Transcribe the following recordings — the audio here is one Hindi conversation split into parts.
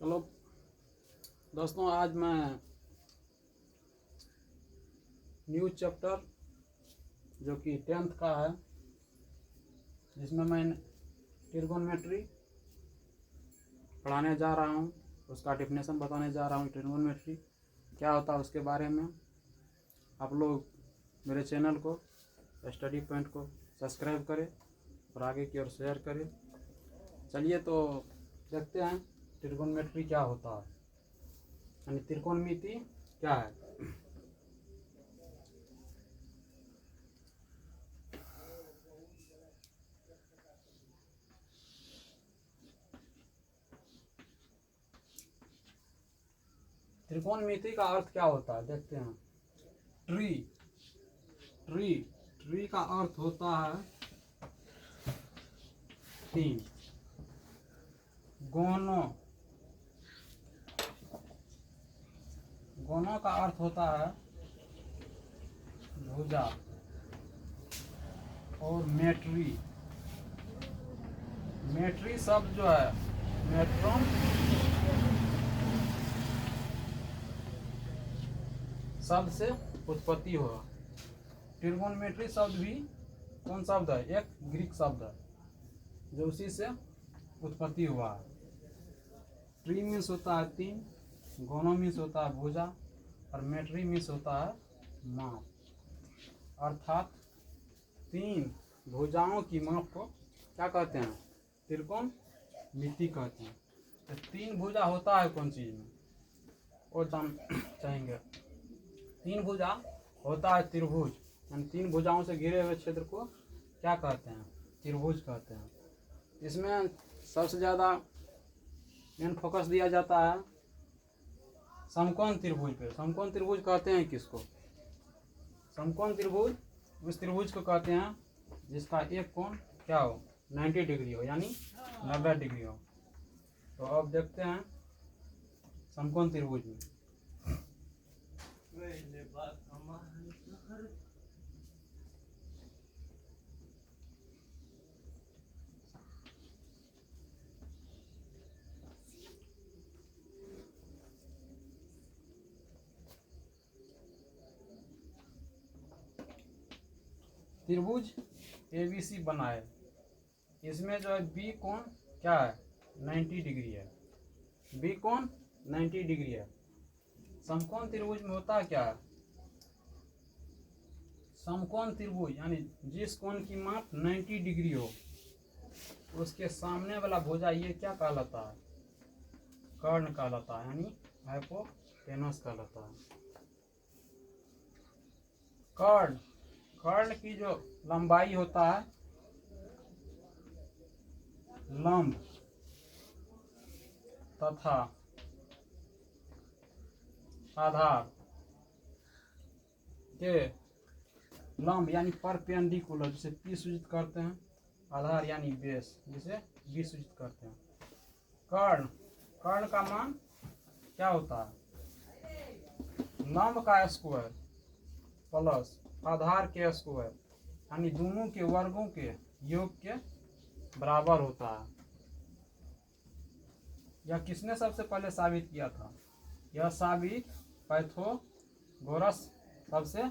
चलो दोस्तों, आज मैं न्यू चैप्टर जो कि 10th का है, जिसमें मैं ट्रिगोनोमेट्री पढ़ाने जा रहा हूँ। उसका डेफिनेशन बताने जा रहा हूँ। ट्रिगोनोमेट्री क्या होता है उसके बारे में आप लोग मेरे चैनल को स्टडी पॉइंट को सब्सक्राइब करें और आगे की ओर शेयर करें। चलिए तो देखते हैं ट्रिगोनोमेट्री क्या होता है, यानी त्रिकोणमिति क्या है। त्रिकोणमिति का अर्थ क्या होता है देखते हैं। ट्री ट्री ट्री का अर्थ होता है तीन। गोनो गोनो का अर्थ होता है भुजा। और मेट्री मेट्री शब्द जो है मेट्रोन शब्द से उत्पत्ति हुआ। ट्रिगोनोमेट्री शब्द भी कौन शब्द है? एक ग्रीक शब्द है जो उसी से उत्पत्ति हुआ है। ट्री मीन्स होता है तीन, गोनो मीन्स होता है भुजा, और मेट्री मीन्स होता है माप। अर्थात तीन भुजाओं की माप को क्या कहते हैं? त्रिकोणमिति कहते हैं। तो तीन भुजा होता है कौन चीज में और जान चाहेंगे। तीन भुजा होता है त्रिभुज, यानी तीन भुजाओं से घिरे हुए क्षेत्र को क्या कहते हैं? त्रिभुज कहते हैं। इसमें सबसे ज़्यादा मेन फोकस दिया जाता है समकोण त्रिभुज पे। समकोण त्रिभुज कहते हैं किसको? समकोण त्रिभुज उस त्रिभुज को कहते हैं जिसका एक कोण क्या हो? 90 डिग्री हो, यानी 90 डिग्री हो। तो अब देखते हैं समकोण त्रिभुज में। त्रिभुज ABC बनाए, इसमें जो है बी कोण क्या है? 90 डिग्री है। बी कोण 90 डिग्री है। समकोण त्रिभुज में होता क्या है? समकोण त्रिभुज यानी जिस कोण की माप 90 डिग्री हो उसके सामने वाला भुजा ये क्या कहलाता है? कर्ण कहलाता है, यानी हाइपोटेनस कहलाता है। कर्ण कर्ण की जो लंबाई होता है लंब तथा आधार के लंब यानी परपेंडिकुलर, जिसे P सूचित करते हैं, आधार यानी बेस जिसे B सूचित करते हैं। कर्ण कर्ण का मान क्या होता है? लंब का स्क्वायर प्लस आधार के स्क्वायर, यानी दोनों के वर्गों के योग के बराबर होता है। यह किसने सबसे पहले साबित किया था? यह साबित पाइथागोरस सबसे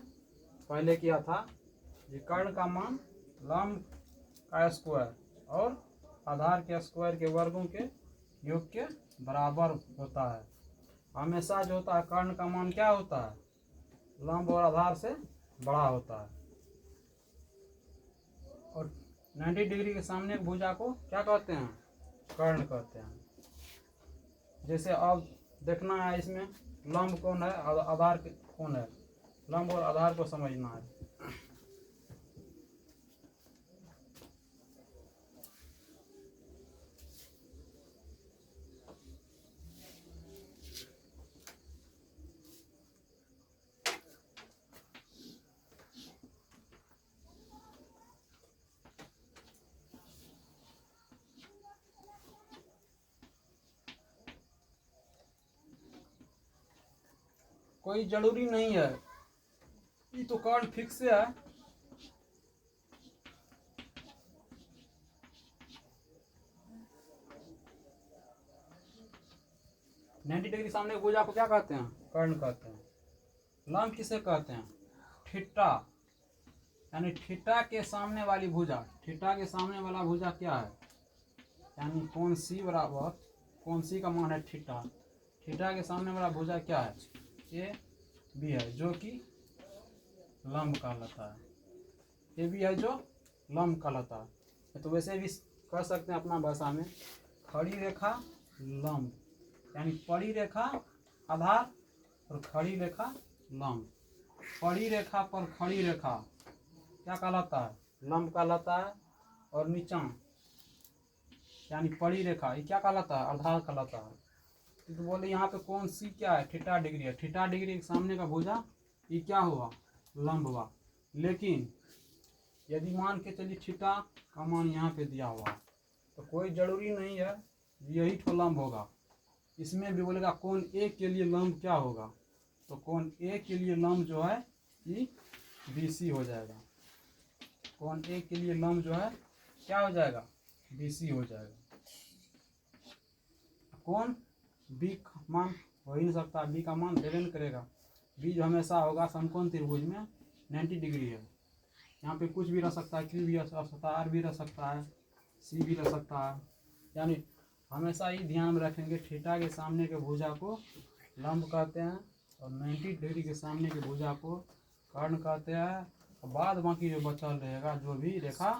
पहले किया था कि कर्ण का मान लंब का स्क्वायर और आधार के स्क्वायर के वर्गों के योग के बराबर होता है। हमेशा जो होता है कर्ण का मान क्या होता है? लंब और आधार से बड़ा होता है। और 90 डिग्री के सामने भुजा को क्या कहते हैं? कर्ण कहते हैं। जैसे अब देखना है इसमें लंब कौन है और आधार कौन है। लंब और आधार को समझना है। कोई जरूरी नहीं है, ये तो कर्ण फिक्स है। 90 डिग्री सामने की भुजा को क्या कहते हैं? कर्ण कहते हैं। लंब किसे कहते हैं? थीटा, यानी थीटा के सामने वाली भुजा। थीटा के सामने वाला भुजा क्या है? यानी कोण सी बराबर, कोण सी का मान है थीटा। थीटा के सामने वाला भुजा क्या है? ए बी है, जो कि लंब कहलाता है। ए बी है जो लंब कहलाता है। तो वैसे भी कह सकते हैं अपना भाषा में, खड़ी रेखा लंब, यानी पड़ी रेखा आधार और खड़ी रेखा लंब। पड़ी रेखा पर खड़ी रेखा क्या कहलाता है? लंब कहलाता है। और नीचा यानी पड़ी रेखा ये क्या कहलाता है? आधार कहलाता है। तो बोले यहाँ पे कौन सी क्या है? थीटा डिग्री है। थीटा डिग्री के सामने का भुजा ये क्या हुआ? लंब हुआ। लेकिन यदि मान के चलिए थीटा का मान यहाँ पे दिया हुआ, तो कोई जरूरी नहीं है यही तो लंब होगा। इसमें भी बोलेगा कोण ए के लिए लंब क्या होगा? तो कोण ए के लिए लंब जो है ये बीसी हो जाएगा। कोण ए के लिए लंब जो है क्या हो जाएगा? बीसी हो जाएगा। कोण बी का मान हो ही नहीं सकता, बी का मान देवे नहीं करेगा। बी जो हमेशा होगा समकोण त्रिभुज में 90 डिग्री है। यहाँ पे कुछ भी रह सकता है, क्यू भी रह सकता है, आर भी रह सकता है, सी भी रह सकता है। यानी हमेशा ही ध्यान में रखेंगे थीटा के सामने के भुजा को लंब कहते हैं और 90 डिग्री के सामने के भुजा को कर्ण कहते हैं। और बाद बाकी जो बचल रहेगा जो भी रेखा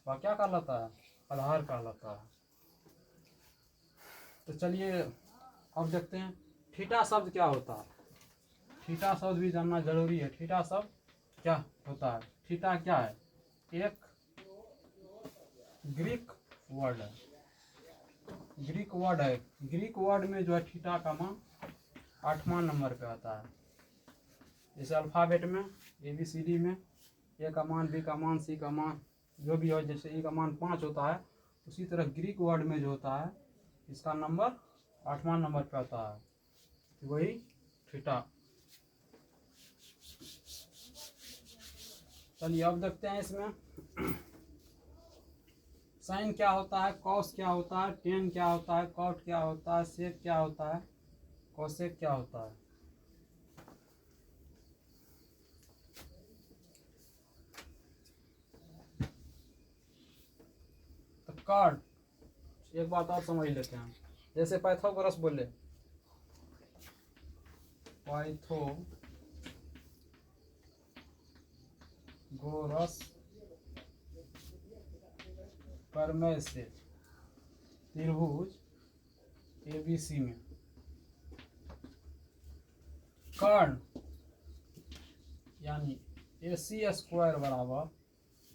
वह क्या कहलाता है? आधार कहलाता है। तो चलिए अब देखते हैं थीटा शब्द क्या होता है। थीटा शब्द भी जानना जरूरी है। थीटा शब्द क्या होता है? थीटा क्या है? एक ग्रीक वर्ड है। ग्रीक वर्ड है। ग्रीक वर्ड में जो है थीटा का मान 8वां नंबर पे आता है। जैसे अल्फाबेट में ABCD में ए का मान, बी का मान, सी का मान जो भी हो, जैसे ए का मान 5 होता है, उसी तरह ग्रीक वर्ड में जो होता है इसका नंबर 8वां नंबर पे आता है, वही थीटा। चलिए अब देखते हैं इसमें साइन क्या होता है, कॉस क्या होता है, टेन क्या होता है, कॉट क्या होता है, सेक क्या होता है, कोसेक क्या होता है। तो कॉट एक बात और समझ लेते हैं। जैसे पाइथागोरस बोले, पाइथागोरस प्रमेय से त्रिभुज ABC में कर्ण यानी AC स्क्वायर बराबर,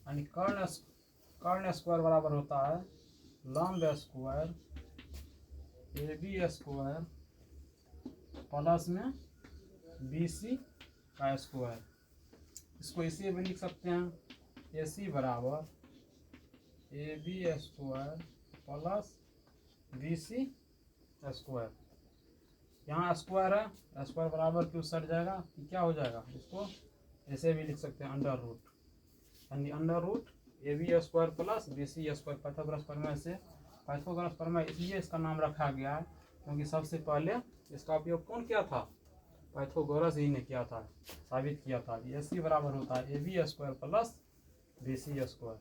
यानी कर्ण स्क्वायर बराबर होता है लंब स्क्वायर AB स्क्वायर प्लस में BC का स्क्वायर। इसको इसी में लिख सकते हैं AC बराबर AB square plus BC square. यहाँ स्क्वायर है, स्क्वायर बराबर क्यों सट जाएगा कि क्या हो जाएगा? इसको ऐसे भी लिख सकते हैं अंडर रूट, यानी under root AB square plus BC square. Pythagoras प्रमेय से, पाइथागोरस प्रमेय इसलिए इसका नाम रखा गया है क्योंकि सबसे पहले इसका उपयोग कौन किया था? पाइथागोरस ही ने किया था, साबित किया था कि AC बराबर होता है AB square plus BC square.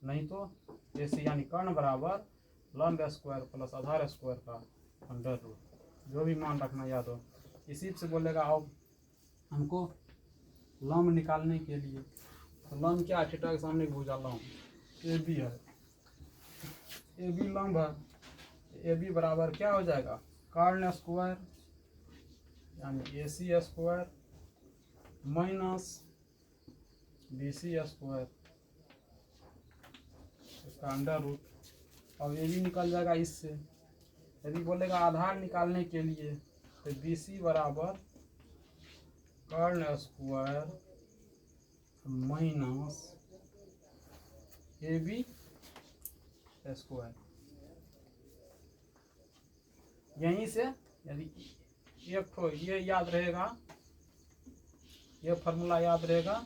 नहीं तो AC यानी कर्ण बराबर लंब स्क्वायर प्लस आधार स्क्वायर का अंडर रूट। जो भी मान रखना याद हो। इसी से बोलेगा अब हमको लंब निकालने के लिए, तो लंब क्या है? थीटा के सामने की भुजा लंब AB है, AB लंब है। AB बराबर क्या हो जाएगा? कर्ण स्क्वायर यानी AC square minus BC square इसका अंडर रूट। और ये भी निकल जाएगा इससे। यदि बोलेगा आधार निकालने के लिए तो BC बराबर कर्ण स्क्वायर माइनस AB स्क्वायर। यहीं से यदि एक तो ये याद रहेगा, ये फार्मूला याद रहेगा,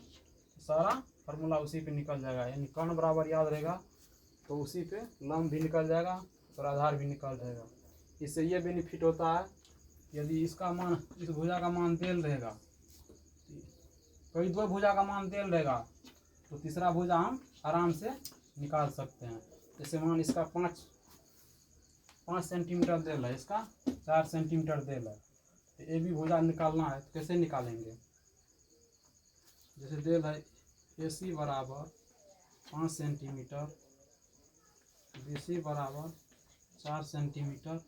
सारा फार्मूला उसी पे निकल जाएगा। यानी कर्ण बराबर याद रहेगा तो उसी पे लंब भी निकल जाएगा और आधार भी निकल जाएगा। इससे ये बेनिफिट होता है यदि इसका मान, इस भुजा का मान देल रहेगा, कोई दो भुजा का मान देल रहेगा, तो तीसरा भुजा हम आराम से निकाल सकते हैं। जैसे मान इसका 5 सेंटीमीटर देल है, इसका 4 सेंटीमीटर देल है, तो ए बी भुजा निकालना है तो कैसे निकालेंगे? जैसे देल है ए सी बराबर 5 सेंटीमीटर, बी सी बराबर 4 सेंटीमीटर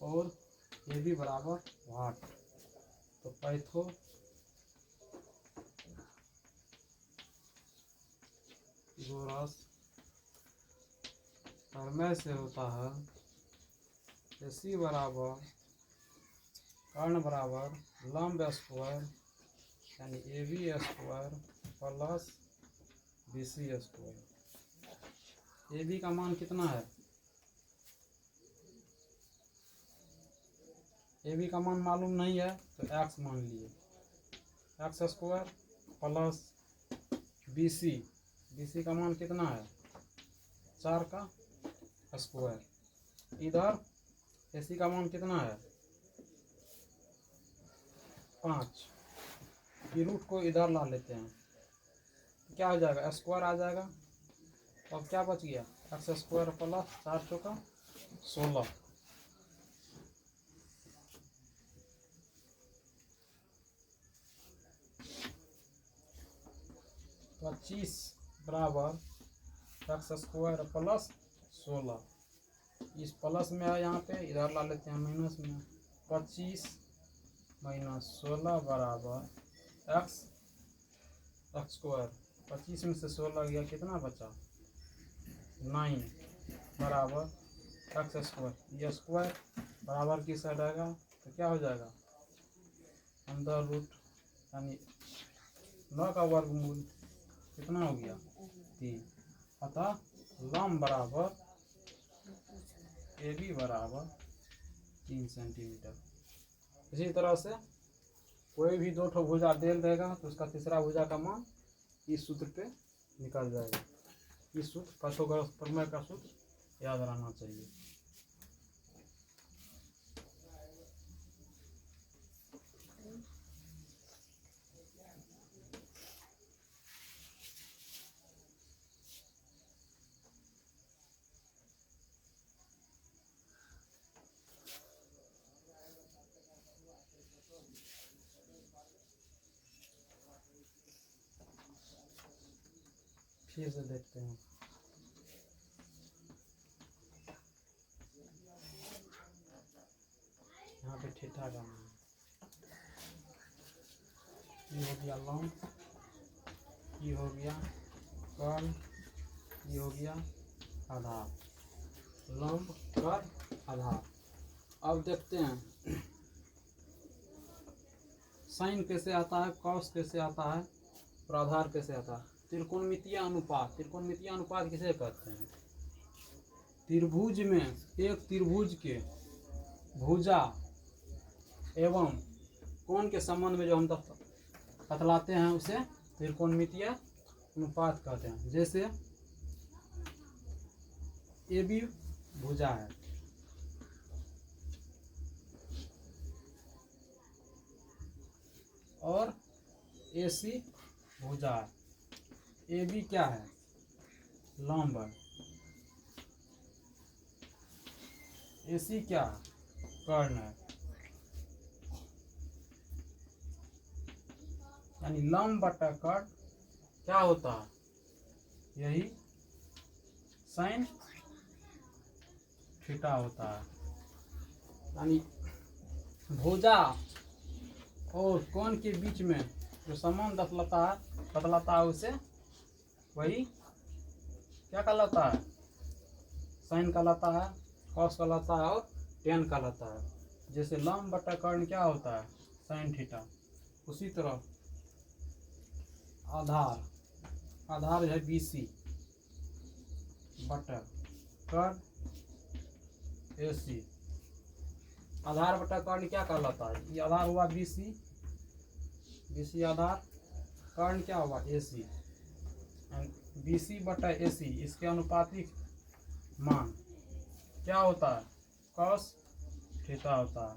और ए बी बराबर वाट, तो पाइथागोरस प्रमेय से होता है ए सी बराबर कर्ण बराबर लंब स्क्वायर यानी A B square plus B C square. A B का मान कितना है? ए बी का मान मालूम नहीं है तो एक्स मान लिए, X square plus B C का मान कितना है? 4 का स्क्वायर। इधर ए सी का मान कितना है? 5। ये रूट को इधर ला लेते हैं, क्या हो जाएगा? स्क्वायर आ जाएगा। अब क्या बच गया? एक्स स्क्वायर प्लस 4 चौका 16। 25 बराबर एक्स स्क्वायर प्लस 16। इस प्लस में है यहाँ पे, इधर ला लेते हैं माइनस में। 25 माइनस 16 बराबर एक्स स्क्वायर। 25 में से 16 गया, कितना बचा? 9 बराबर एक्स स्क्वायर। ये स्क्वायर बराबर की साइड आएगा तो क्या हो जाएगा? अंदर रूट यानी 9 का वर्गमूल कितना हो गया? 3। अतः लंब बराबर ए बी बराबर 3 सेंटीमीटर। इसी तरह से कोई भी दो ठो भुजा देल रहेगा तो उसका तीसरा भुजा का मान इस सूत्र पे निकल जाएगा। इस सूत्र पाइथागोरस प्रमेय का सूत्र याद रहना चाहिए। फिर से देखते हैं। यहाँ पे थीटा का मान, ये हो गया लंब, ये हो गया कर्ण, ये हो गया आधार। लंब कर्ण आधार। अब देखते हैं साइन कैसे आता है, कॉस कैसे आता है और आधार कैसे आता है। त्रिकोणमितीय अनुपात। त्रिकोणमितीय अनुपात किसे कहते हैं? त्रिभुज में एक त्रिभुज के भुजा एवं कोण के संबंध में जो हम बतलाते हैं उसे त्रिकोणमितीय अनुपात कहते हैं। जैसे ए बी भुजा है, और ए सी भुजा है। ए बी क्या है? लंब है। ए सी क्या है? कर्ण है। यानी लंब बटा कर्ण क्या होता है? यही साइन थीटा होता है। यानी भुजा और कोण के बीच में जो संबंध बतलाता है उसे वही क्या कहलाता है? साइन कहलाता है, कॉस कहलाता है और टेन कहलाता है। जैसे लंब बटा कर्ण क्या होता है? Sine theta. उसी तरह आधार है बी सी बटा कर्ण ए सी। आधार बटा कर्ण क्या कहलाता है? ये आधार हुआ बी सी आधार, कर्ण क्या हुआ? ए सी। बी सी बटा ए सी, इसके अनुपातिक मान क्या होता है? कॉस थीटा होता है।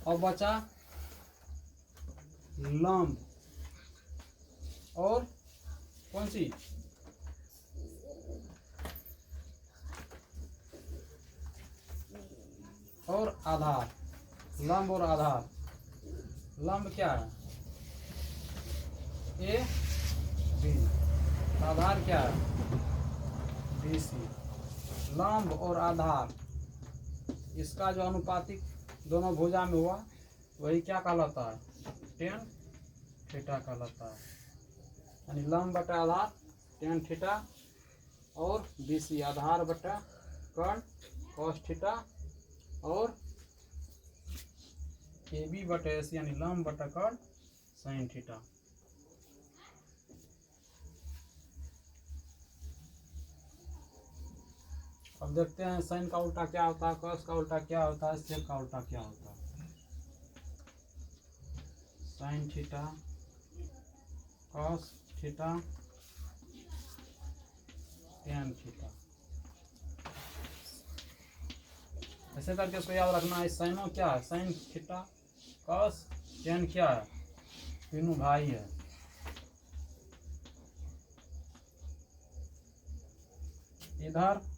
और बचा लंब और कौन सी और आधार। लंब और आधार। लंब क्या है ए बी, आधार क्या है बी सी। लंब और आधार इसका जो अनुपातिक दोनों भुजा में हुआ वही क्या कहलाता है टेन थीटा कहलाता है। यानी लंब बटा आधार टेन थीटा और बी सी आधार बटा कर्ण कॉस थीटा और ए बी बटा ए सी यानी लंब बटा कर्ण साइन थीटा। अब देखते हैं साइन का उल्टा क्या होता है, कॉस का उल्टा क्या होता है, सेक का उल्टा क्या होता है। Sign theta cos theta tan theta, ऐसे करके इसको याद रखना है। साइनो क्या है साइन थीटा कॉस टेन क्या है तीनों भाई है। इधर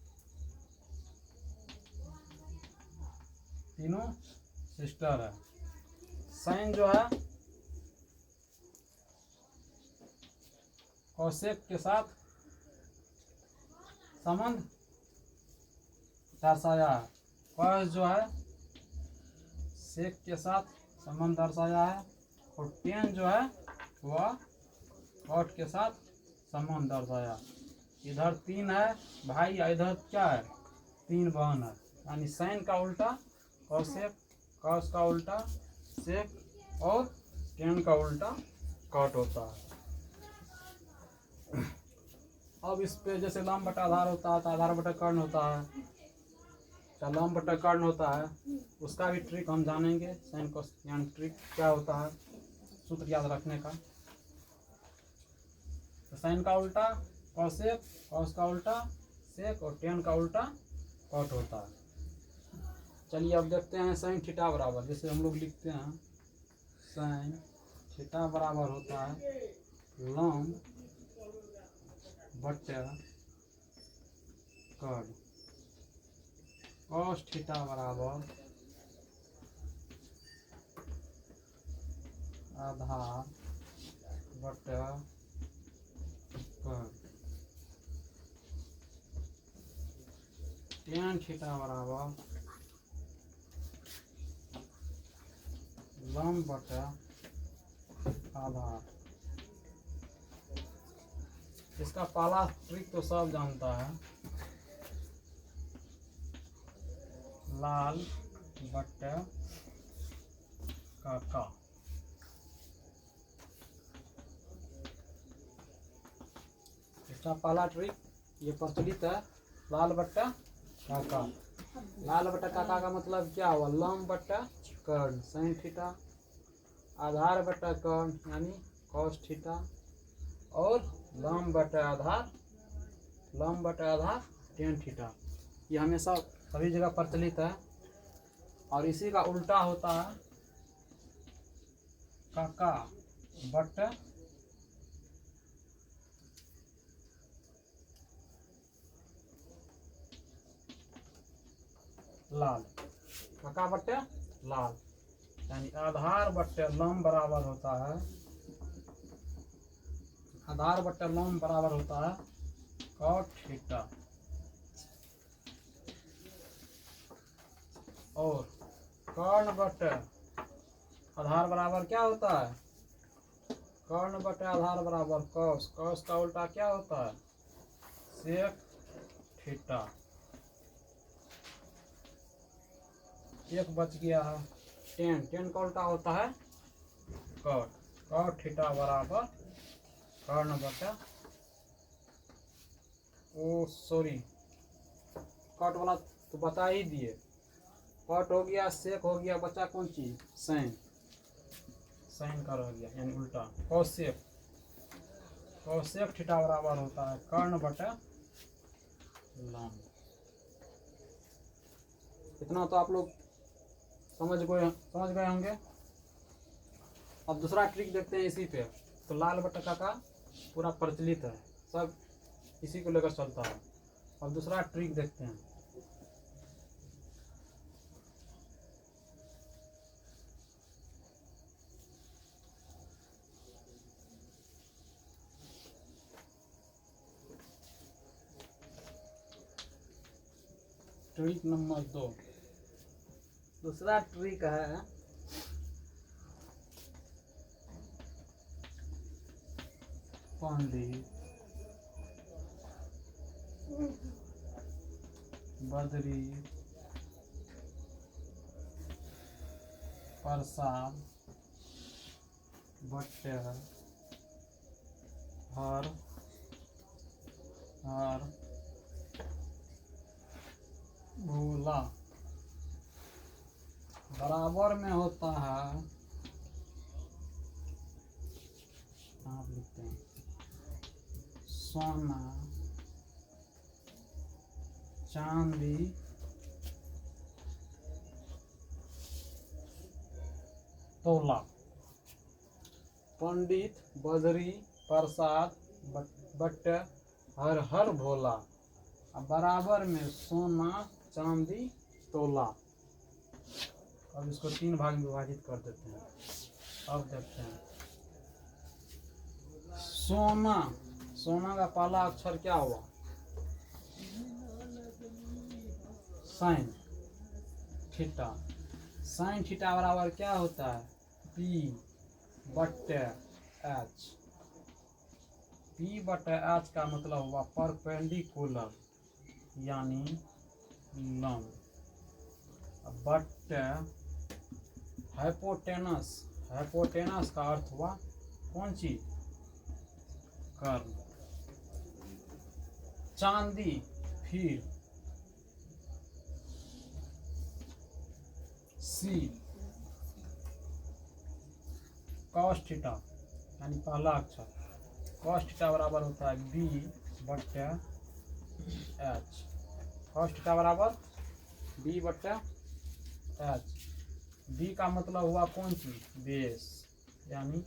तीनों सिस्टर है। साइन जो है कॉसेक के साथ संबंध दर्शाया है। कॉस जो है सेक के साथ संबंध दर्शाया है और टेन जो है वह कॉट के साथ संबंध दर्शाया। इधर तीन है भाई, इधर क्या है तीन बहन है। यानी साइन का उल्टा कॉसेक, कॉस का उल्टा सेक और टेन का उल्टा कॉट होता है। अब इस पे जैसे लंब बटा आधार होता है तो आधार बटा कर्ण होता है, लंब बटा कर्ण होता है, उसका भी ट्रिक हम जानेंगे। साइन कॉस यानी ट्रिक क्या होता है, सूत्र याद रखने का। तो साइन का उल्टा कॉसेक, कॉस का उल्टा सेक और टेन का उल्टा कॉट होता है। चलिए अब देखते हैं साइन थीटा बराबर, जैसे हम लोग लिखते हैं साइन थीटा बराबर होता है लंब बटा कर्ण। कॉस थीटा बराबर आधार बटा कर्ण। टेन थीटा बराबर लंब बटा आधार। इसका पहला ट्रिक तो सब जानता है, लाल बटा काका। इसका पहला ट्रिक ये प्रचलित है, लाल बट्टा काका। लाल बट्टा काका का मतलब क्या हुआ लंब बट्टा कर्ण साइन थीटा, आधार बट्टा कर्ण यानी कॉस थीटा और लंब बटा आधार, लंब बटा आधार टेन थीटा। ये हमेशा सभी जगह प्रचलित है। और इसी का उल्टा होता है काका बट्टा लाल, काका बट्टे लाल यानी आधार बट्टे लंब बराबर होता है, आधार बट्टे लंब बराबर होता है कॉट थीटा और कर्ण बट्टे आधार बराबर क्या होता है कर्ण बट्टे आधार बराबर कॉस। कॉस का उल्टा क्या होता है सेक थीटा। एक बच गया है टेन, टेन का उल्टा होता है कॉट। कॉट थीटा बराबर कर्ण बटा सॉरी कॉट वाला तो बता ही दिए। कॉट हो गया सेक हो गया, बचा कौन चीज साइन, साइन का रह गया यानी उल्टा कॉसेक। कॉसेक थीटा बराबर होता है कर्ण बटा लंब। इतना तो आप लोग समझ गए होंगे। अब दूसरा ट्रिक देखते हैं इसी पे। तो लाल बट्टा का पूरा प्रचलित है, सब इसी को लेकर चलता है। अब दूसरा ट्रिक देखते हैं। ट्रिक नंबर 2, दूसरा ट्रिक है पंडित बद्री प्रसाद भट्ट हर भोला बराबर में होता है, आप लिखते हैं सोना चांदी तोला। पंडित बद्री प्रसाद भट्ट हर भोला बराबर में सोना चांदी तोला। अब इसको 3 भाग में विभाजित कर देते हैं। अब देखते हैं सोना का पहला अक्षर क्या हुआ, साइन थीटा। साइन थीटा बराबर क्या होता है, पी बट्टे एच। पी बट्टे एच का मतलब हुआ परपेंडिकुलर यानी लंब। बट्टे हाइपोटेनस, हाइपोटेनस का अर्थ हुआ कौन चीज, कर्ण। चांदी फिर सी कॉस थीटा यानी पहला अक्षर। कॉस थीटा बराबर होता है बी बट्टे एच। कॉस थीटा बराबर बी बट्टे एच। बी का मतलब हुआ कौन चीज, बेस यानी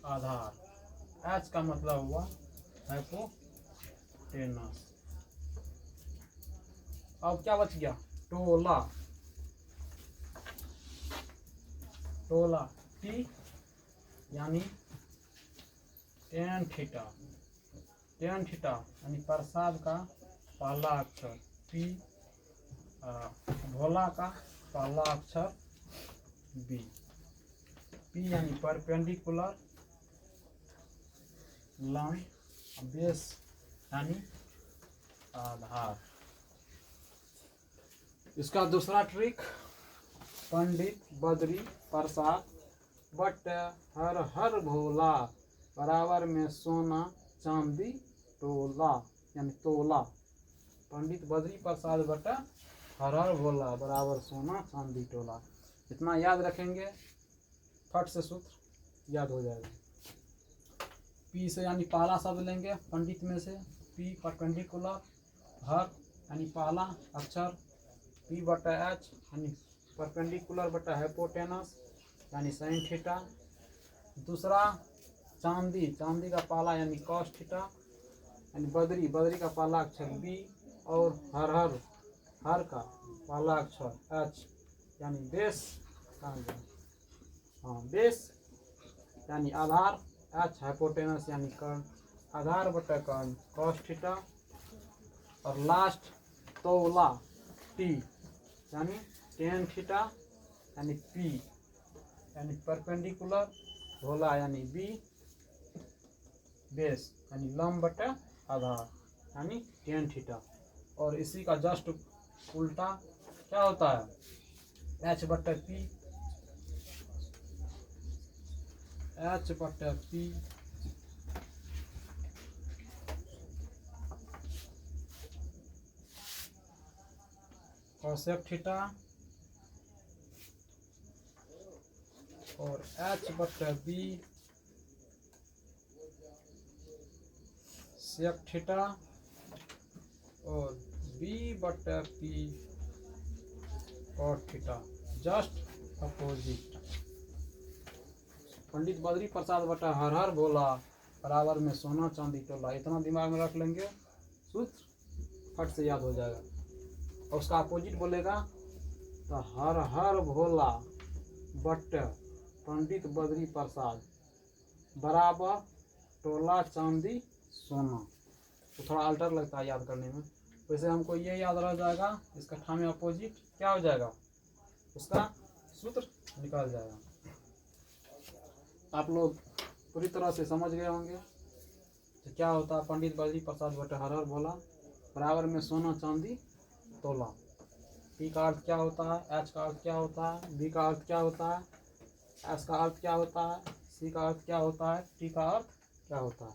आधार। एच का मतलब हुआ हाइपोटेनस। अब क्या बच गया, टोला। टोला टी यानी टेन थीटा। टेन थीटा यानी प्रसाद का पहला अक्षर पी, भोला का पहला अक्षर बी। पी यानी परपेंडिकुलर लंब, बेस यानी आधार। इसका दूसरा ट्रिक, पंडित बद्री प्रसाद भट्ट हर भोला बराबर में सोना चांदी तोला यानी तोला। पंडित बद्री प्रसाद भट्ट हर भोला बराबर सोना चांदी तोला। इतना याद रखेंगे फट से सूत्र याद हो जाएगा। पी से यानी पहला शब्द लेंगे पंडित में से, पी परपेंडिकुलर, हर यानी पहला अक्षर, पी बटा एच यानी परपेंडिकुलर बटा हाइपोटेनस यानी साइन थीटा। दूसरा चांदी, चांदी का पहला यानी कॉस थीटा यानी बद्री, बद्री का पहला अक्षर बी। और हर का पहला अक्षर एच यानी बेस, बेस यानी आधार, एच हाइपोटेनस यानी कर्ण, आधार बटा कर्ण कॉस थीटा। और लास्ट तोला टी यानी टेन थीटा यानी पी यानी परपेंडिकुलर, भोला यानी बी, बेस यानी लंब बटा आधार यानी टेन थीटा। और इसी का जस्ट उल्टा क्या होता है, एच बटा पी, एच बटा पी कोसेक थीटा और एच बटा बी सेक थीटा और बी बटा P cot theta. Just opposite. Pandit Badri Prasad बटा हर हर भोला बराबर में सोना चांदी तोला। इतना दिमाग में रख लेंगे, सूत्र फट से याद हो जाएगा। और उसका अपोजिट बोलेगा तो हर हर भोला बट पंडित बद्री प्रसाद बराबर तोला चांदी सोना। तो थोड़ा अल्टर लगता है याद करने में। वैसे हमको ये याद रह जाएगा, इसका ठाम में अपोजिट क्या हो जाएगा, उसका सूत्र निकल जाएगा। आप लोग पूरी तरह से समझ गए होंगे तो क्या होता है पंडित बद्री प्रसाद बटे हर हर भोला बराबर में सोना चांदी तोला। पी का अर्थ क्या होता है, एच का अर्थ क्या होता है, बी का अर्थ क्या होता है, एस का अर्थ क्या होता है, सी का अर्थ क्या होता है, टी का अर्थ क्या होता है।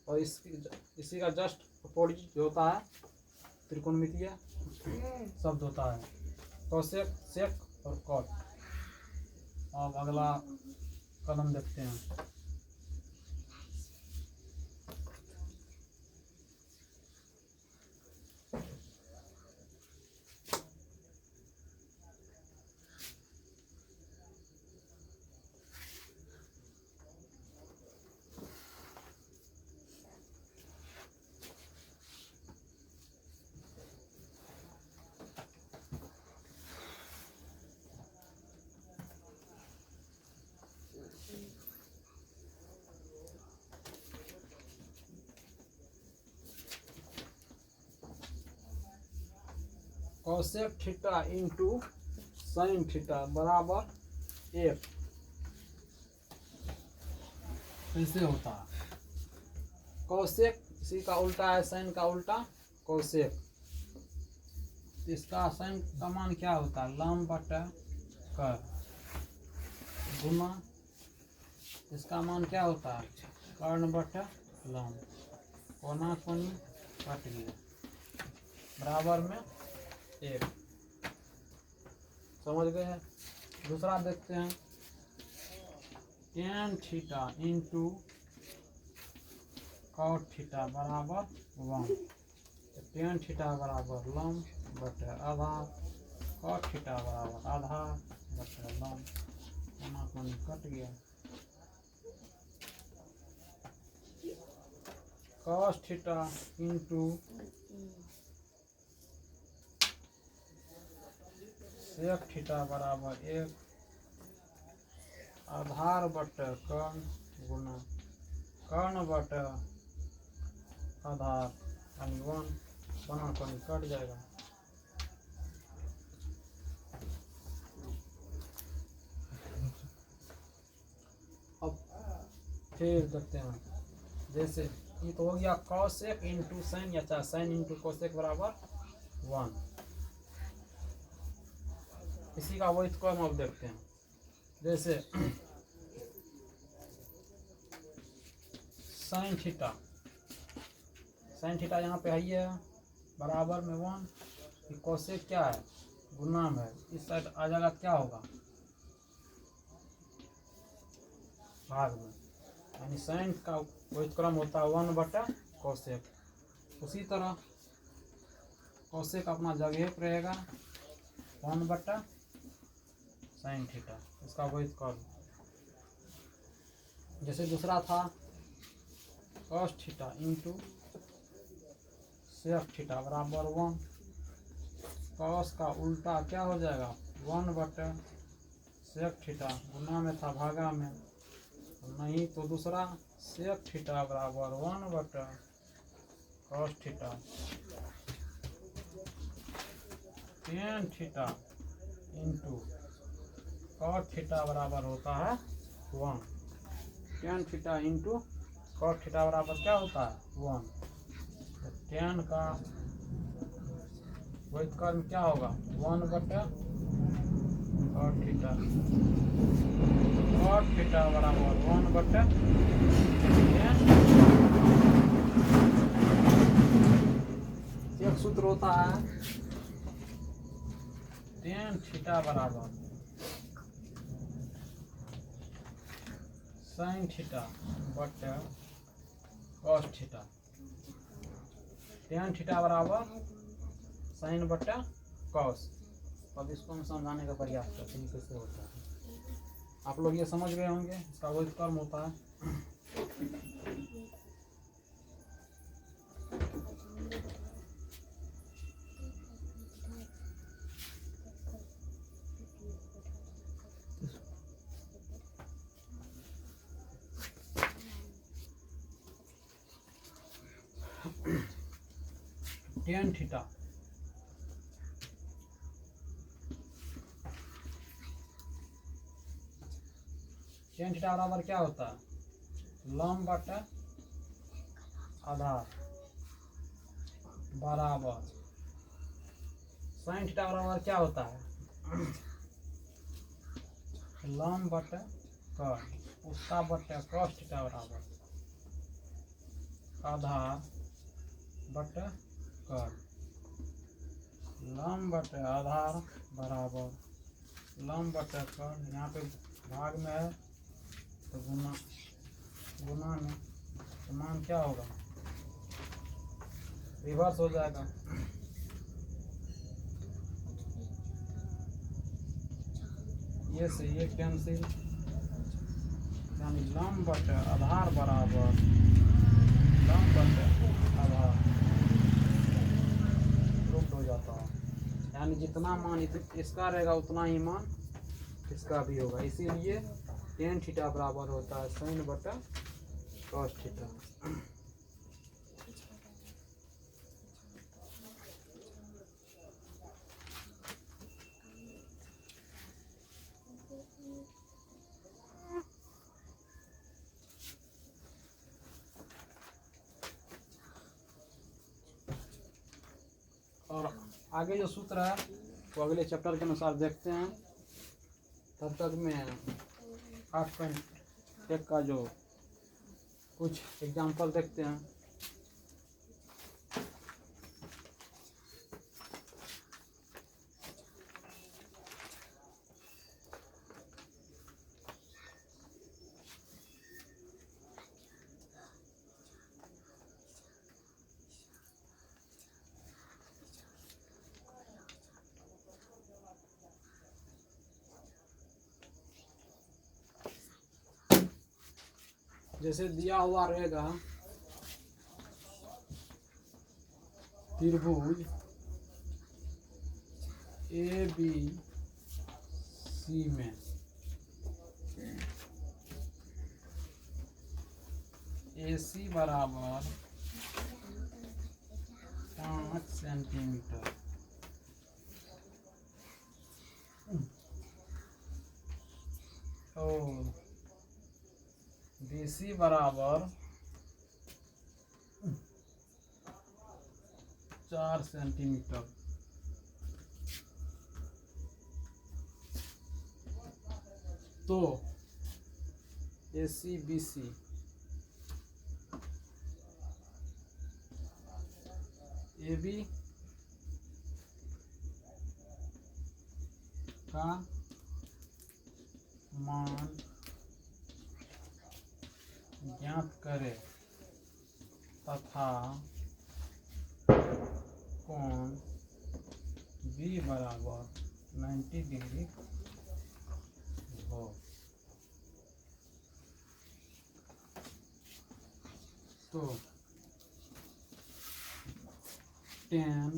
और इसी का जस्ट अपोजिट जो होता है त्रिकोणमितीय शब्द होता है कौशेक, सेक और कौट। अब अगला कलम देखते हैं। Cosec theta into sine theta बराबर 1 कैसे होता है। कौशेक इसी का उल्टा है, साइन का उल्टा कौशेक। इसका साइन का मान क्या होता है, लम बटा कर गुना इसका मान क्या होता है, कर्ण बटा लम। कोना कोनी कट गया बराबर में 1। समझ गए हैं। दूसरा देखते हैं, tan theta into cot theta बराबर 1। टेन थीटा बराबर लम बटे आधा, कॉट थीटा बराबर आधा बटे लम। कोना कोनी कट गया। Cos theta into sec theta बराबर 1 आधार बटे कर्ण गुना कर्ण बटे आधार यानी 1। बना कोनी कट जाएगा। अब फिर देखते हैं, जैसे ये तो हो गया कॉसेक इंटू साइन या चाहे साइन इंटू कॉसेक बराबर 1। इसी का वही क्रम अब देखते हैं। जैसे साइन थीटा यहाँ पे है बराबर में 1। कॉसेक क्या है, गुना में है, इस साइड आ जाएगा क्या होगा, भाग में। यानी साइन का वही क्रम होता है 1 बटा कॉसेक। उसी तरह कॉसेक अपना जगह पर रहेगा 1 बटा साइन थीटा, इसका वही क्रम। जैसे दूसरा था cos theta into sec theta बराबर 1। कॉस का उल्टा क्या हो जाएगा 1 बटे सेक थीटा, गुना में था भागा में, नहीं तो दूसरा सेक थीटा बराबर 1 बटे cos theta. Tan theta into cot theta बराबर होता है 1। Tan theta into cot theta बराबर क्या होता है 1। तो टेन का वही कर्म क्या होगा 1 बटे कॉट थीटा। कॉट थीटा बराबर 1 बटे एक सूत्र होता है टेन थीटा बराबर साइन थीटा बटे कॉस थीटा। टेन थीटा बराबर साइन बटे कॉस। अब इसको हम समझाने का प्रयास करते हैं कैसे होता है। आप लोग ये समझ गए होंगे इसका वही कर्म होता है। टेन थीटा बराबर क्या होता है? लंब बटा आधार बराबर साइन थीटा बराबर क्या होता है? लंब बटा कर्ण उसका बटा कॉस थीटा बराबर आधार बटा कर्ण। लंब बटा आधार बराबर लंब बटा कर्ण, यहाँ पे भाग में है तो गुना में तो मान क्या होगा? रिवर्स हो जाएगा। ये से ये कैंसिल, यानी लंब बटा आधार बराबर लंब बटा आधार लुप्त हो जाता है। यानी जितना मान इसका रहेगा उतना ही मान इसका भी होगा। इसीलिए टेन थीटा बराबर होता है साइन बटा कॉस थीटा। और आगे जो सूत्र है वो अगले चैप्टर के अनुसार देखते हैं। तब तक में 8.1 का जो कुछ एग्जाम्पल देखते हैं। जैसे दिया हुआ रहेगा त्रिभुज ए बी सी में AC बराबर 5 सेंटीमीटर और BC बराबर 4 सेंटीमीटर। तो AC BC AB का मान ज्ञात करें तथा कोण B बराबर 90 डिग्री हो। तो tan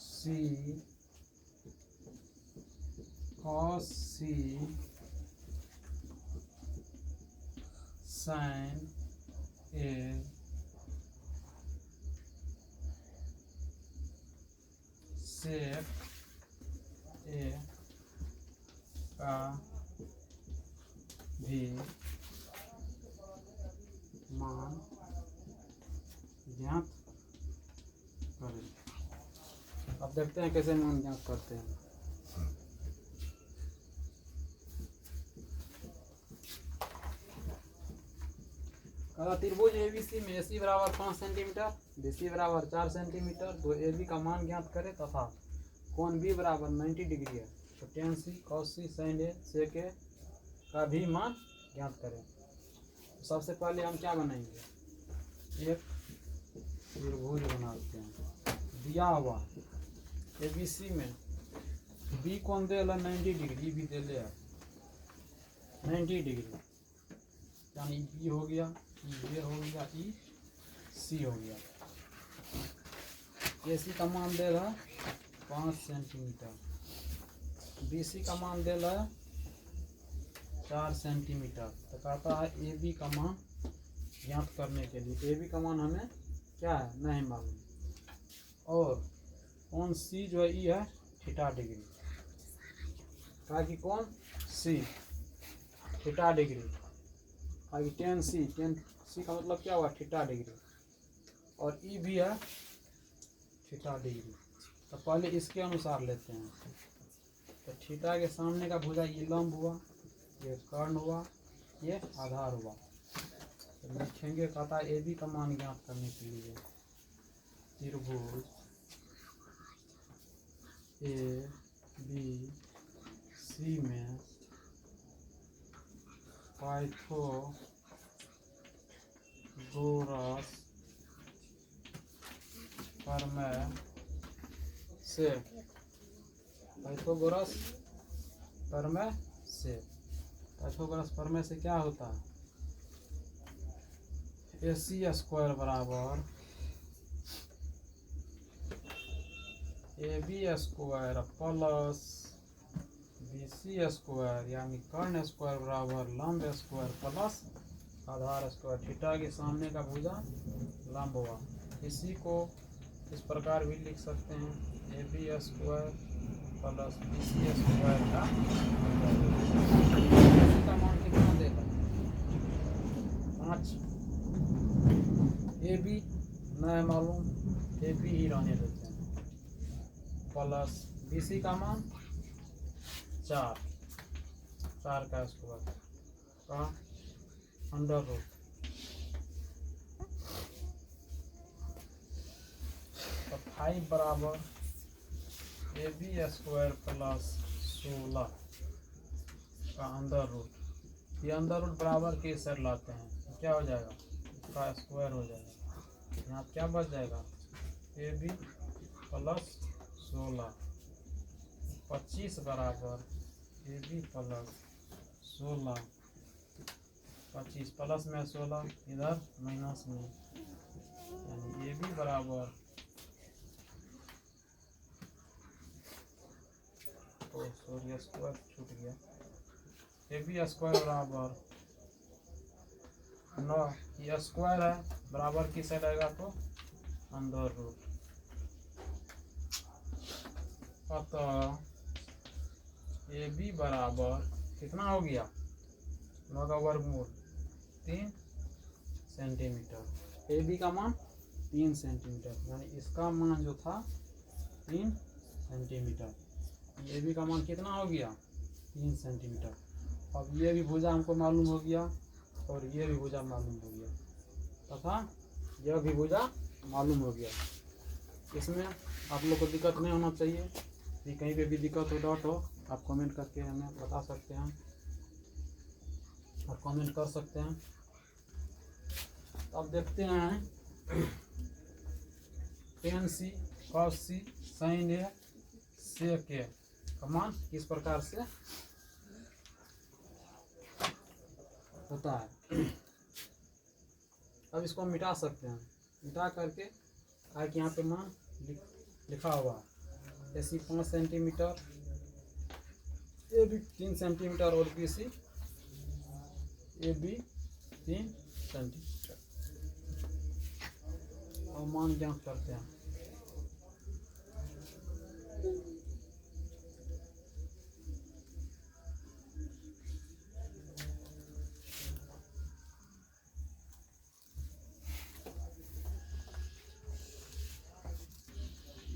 C cos C sin A sec A का भी मान ज्ञात करें। अब देखते हैं कैसे मान ज्ञात करते हैं। त्रिभुज ABC में AC बराबर 5 सेंटीमीटर BC बराबर 4 सेंटीमीटर। तो AB का मान ज्ञात करें तथा कोण B बराबर 90 डिग्री है। तो tan C cos C sin A sec A का भी मान ज्ञात करें। तो सबसे पहले हम क्या बनाएंगे? एक त्रिभुज बनाते हैं। दिया हुआ ABC में बी कौन देला 90 डिग्री, भी दे ले 90 डिग्री, यानी बी हो गया, ये हो गया, ई सी हो गया। ए सी का मान दे रहा 5 सेंटीमीटर, बी सी का मान दे रहा 4 सेंटीमीटर। तो कहता है ए बी का मान ज्ञात करने के लिए, ए बी का मान हमें क्या है नहीं मालूम, और कौन सी जो है ई है थीटा डिग्री, कहा कि कौन सी थीटा डिग्री, कहा कि टेन सी का मतलब क्या हुआ थीटा डिग्री, और ई भी है थीटा डिग्री। तो पहले इसके अनुसार लेते हैं। तो थीटा के सामने का भुजा ये लंब हुआ, ये कर्ण हुआ, ये आधार हुआ। तो लिखेंगे, कहता है ए बी का मान ज्ञात करने के लिए त्रिभुज ए बी सी में पाइथागोरस प्रमेय से, पाइथागोरस प्रमेय से, पाइथागोरस प्रमेय से क्या होता है, ए सी स्क्वायर बराबर A B square plus B C square, यानी कर्ण स्क्वायर बराबर लंब स्क्वायर प्लस आधार स्क्वायर। थीटा के सामने का भुजा लंब हुआ। इसी को इस प्रकार भी लिख सकते हैं, A B square plus B C square का मान कितना देगा 5। ए बी नहीं मालूम, ए बी ही रहने देते हैं, प्लस बी सी का मान 4 का स्क्वायर का अंडर रूट, तो 5 बराबर ए बी स्क्वायर प्लस 16 का अंडर रूट। ये अंडर रूट बराबर के सर लाते हैं, क्या हो जाएगा, इसका स्क्वायर हो जाएगा। यहाँ क्या बच जाएगा, ए बी प्लस 16, 25 बराबर ए बी प्लस 16, 25 प्लस में 16 इधर माइनस में, यानी ए बी बराबर, सॉरी स्क्वायर छूट गया, ए बी स्क्वायर बराबर 9, ये स्क्वायर है बराबर किस साइड आएगा तो अंडर रूट। अतः ए बी बराबर कितना हो गया, 9 का वर्गमूल 3 सेंटीमीटर। ए बी का मान 3 सेंटीमीटर, यानी इसका मान जो था 3 सेंटीमीटर। ए बी का मान कितना हो गया 3 सेंटीमीटर। अब ये भी भुजा हमको मालूम हो गया और ये भी भुजा मालूम हो गया तथा यह भी भुजा मालूम हो गया। इसमें आप लोग को दिक्कत नहीं होना चाहिए, कि कहीं पे भी दिक्कत हो डाउट हो आप कमेंट करके हमें बता सकते हैं और कमेंट कर सकते हैं। तो अब देखते हैं टेन सी कॉस सी साइन ए सेक ए का मान किस प्रकार से होता है। अब इसको हम मिटा सकते हैं, मिटा करके आगे यहाँ पे मान लिखा हुआ है, A C 5 centimetre, A B 3 centimetre और B C A B 3 centimetre, और मान ज्ञात करते हैं।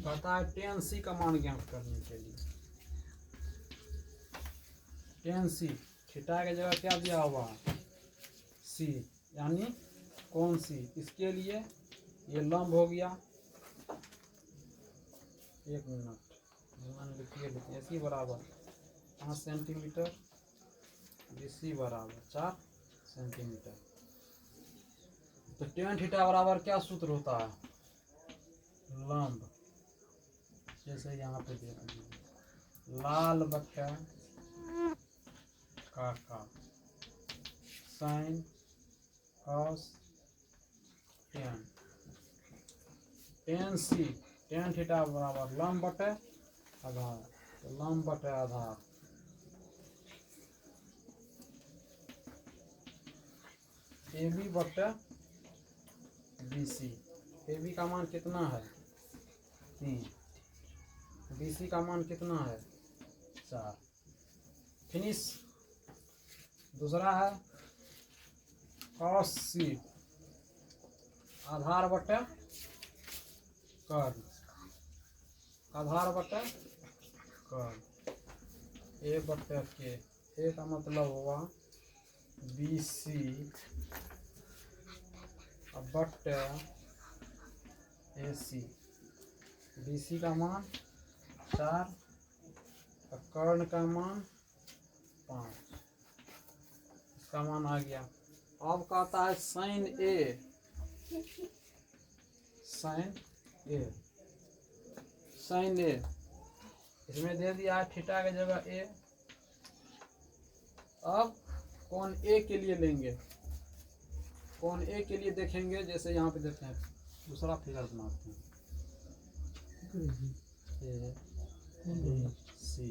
कहता है टेन सी का मान ज्ञात करने के लिए, टेन सी थीटा की जगह क्या दिया हुआ है सी, यानी कौन सी, इसके लिए ये लंब हो गया, एक मिनट मान लिखिए, ए सी बराबर 5 सेंटीमीटर, बी सी बराबर 4 सेंटीमीटर। तो टेन थीटा बराबर क्या सूत्र होता है, लंब, जैसे यहाँ पे देख लीजिए लाल बट्टा काका साइन कॉस टेन टेन सी टेन थीटा बराबर लंब बटे आधार, तो लंब बटे आधार ए बी बटे बी सी। ए बी का मान कितना है 3, बी सी का मान कितना है 4। फिनिश। दूसरा है कॉस सी आधार बटे कर्ण, आधार बटे कर्ण ए बटे के। ए का मतलब हुआ बी सी बटे ए सी। बी सी का मान 4 और कर्ण का मान 5, इसका मान आ गया। अब कहता है साइन ए, साइन ए, साइन ए इसमें दे दिया है थीटा की जगह ए। अब कौन ए के लिए लेंगे, कौन ए के लिए देखेंगे, जैसे यहाँ पे देखते हैं दूसरा फिगर बनाते हैं ए बी सी।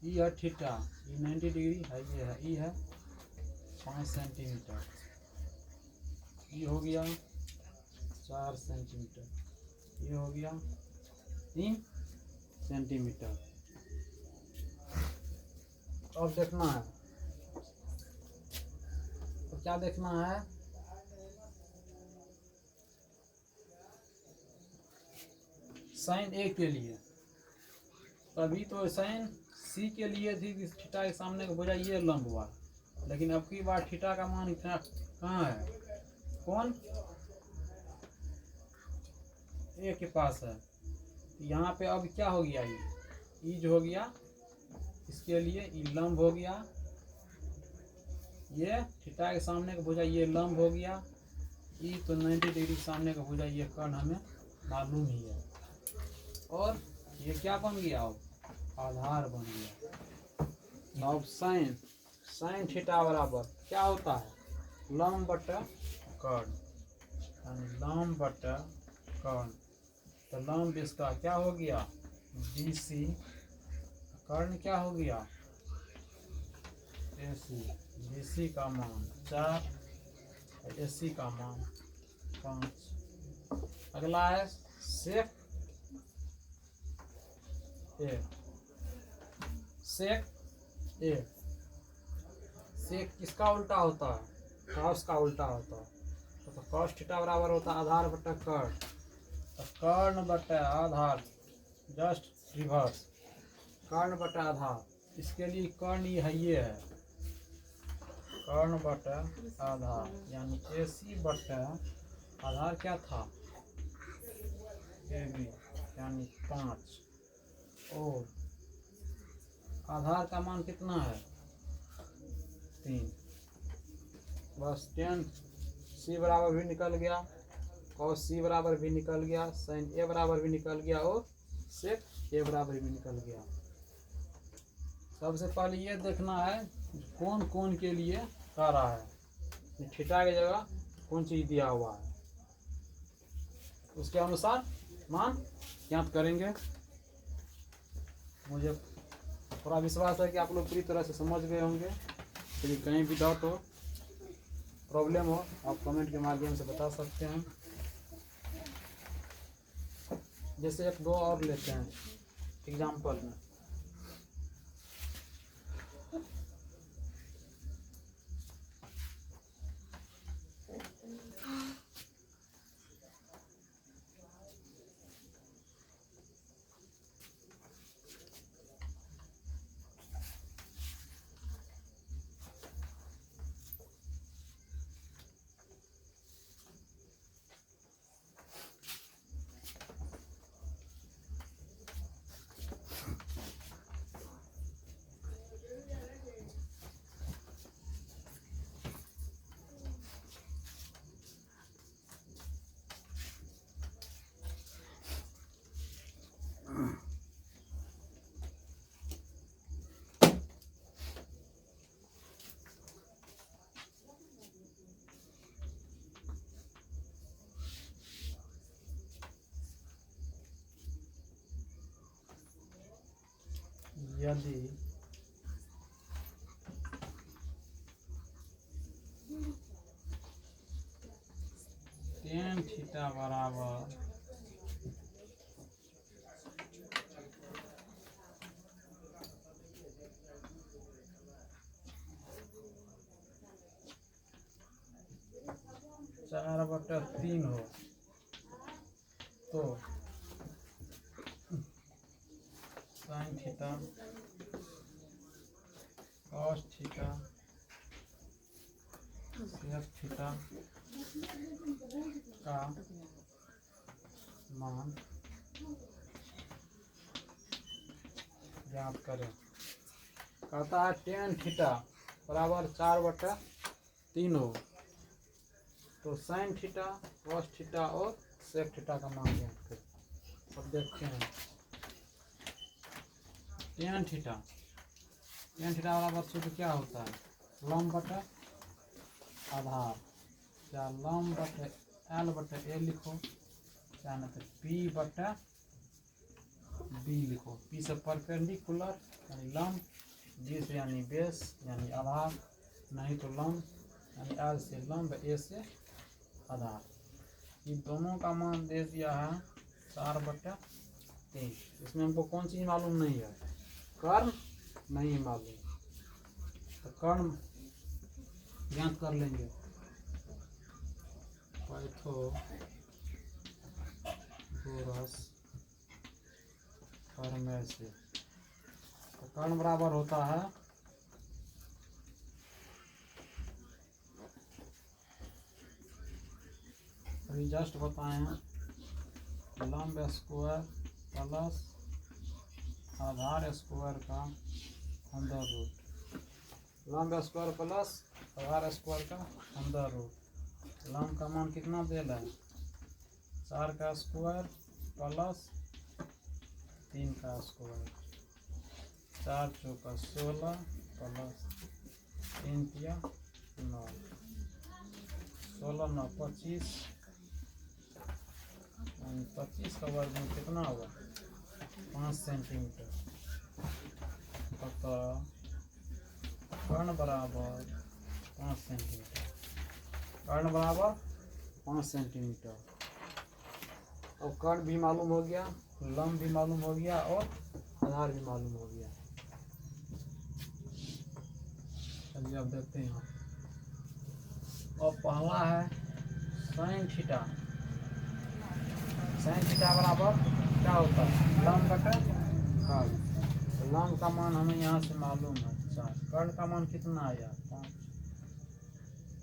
ई है थीटा, ई 90 डिग्री है, ये है ई है 5 सेंटीमीटर, ये हो गया 4 सेंटीमीटर, ये हो गया 3 सेंटीमीटर। अब देखना है, तो क्या देखना है, साइन ए के लिए। तभी तो साइन सी के लिए थी कि थीटा के सामने का भुजा ये लंब हुआ, लेकिन अब की बार थीटा का मान इतना कहाँ है, कौन ए के पास है। यहाँ पे अब क्या हो गया, ये जो हो गया इसके लिए ये लंब हो गया, ये थीटा के सामने का भुजा ये लंब हो गया, ई तो 90 डिग्री के सामने का भुजा ये कर्ण हमें मालूम ही है। और ये क्या बन गया, अब आधार बन गया। अब साइन, साइन थीटा बराबर क्या होता है, लंब बटा कर्ण, यानी लंब बटा कर्ण। तो लंब इसका क्या हो गया बी सी, कर्ण क्या हो गया ए सी। बी सी का मान 4, ए सी का मान 5। अगला है सेक ए, सेक ए, सेक किसका उल्टा होता है, कॉस का उल्टा होता है। तो कॉस थीटा बराबर होता है आधार बटा कर्ण, तो कर्ण बटा आधार जस्ट रिवर्स, कर्ण बटा आधार। इसके लिए कर्ण ये है कर्ण बटा आधार, यानी ए सी बटा आधार क्या था ए बी, यानी 5, और आधार का मान कितना है 3। बस 10 सी बराबर भी निकल गया, कॉस सी बराबर भी निकल गया, साइन ए बराबर भी निकल गया, और सेक ए बराबर भी निकल गया। सबसे पहले ये देखना है कौन कौन के लिए कर रहा है, थीटा की जगह कौन चीज दिया हुआ है, उसके अनुसार मान ज्ञात करेंगे। मुझे थोड़ा विश्वास है कि आप लोग पूरी तरह से समझ गए होंगे। यदि कहीं भी डाउट हो, प्रॉब्लम हो, आप कमेंट के माध्यम से बता सकते हैं। जैसे 1-2 और लेते हैं एग्जाम्पल में। यदि tan थीटा बराबर चार बटा तीन हो तो sine theta cos theta sec theta का मान ज्ञात करें। कहता है tan थीटा बराबर 4/3 हो तो साइन थीटा कॉस थीटा और सेक थीटा का मान ज्ञात करें। अब देखते हैं tan थीटा बराबर सूत्र क्या होता है, लंब बटा आधार, या लंब बटे L बटे A लिखो, या नहीं तो P बटा B लिखो। P से परपेंडिकुलर यानी लंब, B से यानी बेस यानी आधार, नहीं तो लंब यानी L से लंब, A से आधार। ये दोनों का मान दे दिया है 4/3। इसमें हमको कौन चीज़ मालूम नहीं है, कर्ण नहीं मालूम, तो कर्ण ज्ञात कर लेंगे। पाइथागोरस प्रमेय से तो कर्ण बराबर होता है अभी जस्ट बताए हैं, लंब स्क्वायर प्लस आधार स्क्वायर का अंडर रूट, लंब स्क्वायर प्लस आधार स्क्वायर का अंडर रूट। लंब का मान कितना दे रहा है, 4 का स्क्वायर प्लस 3 का स्क्वायर, 4 चौका 16 प्लस 3 तिया 9, 16 9 25, 25 का वर्ग में कितना होगा 5 सेंटीमीटर। अतः कर्ण बराबर 5 सेंटीमीटर, कर्ण बराबर 5 सेंटीमीटर। और कर्ण भी मालूम हो गया, लंब भी मालूम हो गया और आधार भी मालूम हो गया। चलिए अब देखते हैं। और पहला है साइन थीटा, साइन थीटा बराबर क्या होता है, लंब बटा कर्ण। लंब का मान हमें यहाँ से मालूम है 4, कर्ण का मान कितना आया 5।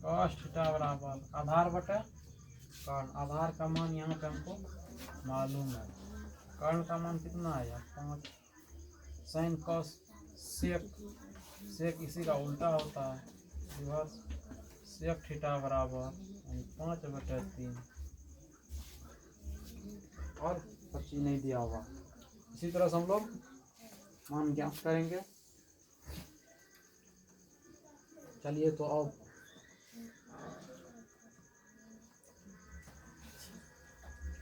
कॉस थीटा बराबर आधार बटा कर्ण, आधार का मान यहाँ पे हमको मालूम है, कर्ण का मान कितना आया 5। साइन कॉस सेक, सेक इसी का उल्टा होता है रिवर्स, सेक थीटा बराबर 5/3 और 25 नहीं दिया होगा। इसी तरह से हम लोग मान ज्ञात करेंगे। चलिए तो अब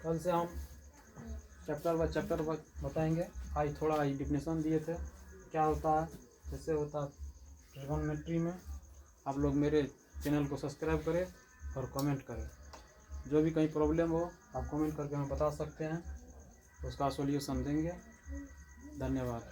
कल से हम चैप्टर बाय चैप्टर बताएंगे। आज थोड़ा डिफिनेशन दिए थे क्या होता है, कैसे होता है ट्रिगोनोमेट्री में। आप लोग मेरे चैनल को सब्सक्राइब करें और कमेंट करें। जो भी कहीं प्रॉब्लम हो आप कमेंट करके हमें बता सकते हैं, उसका सॉल्यूशन देंगे। धन्यवाद।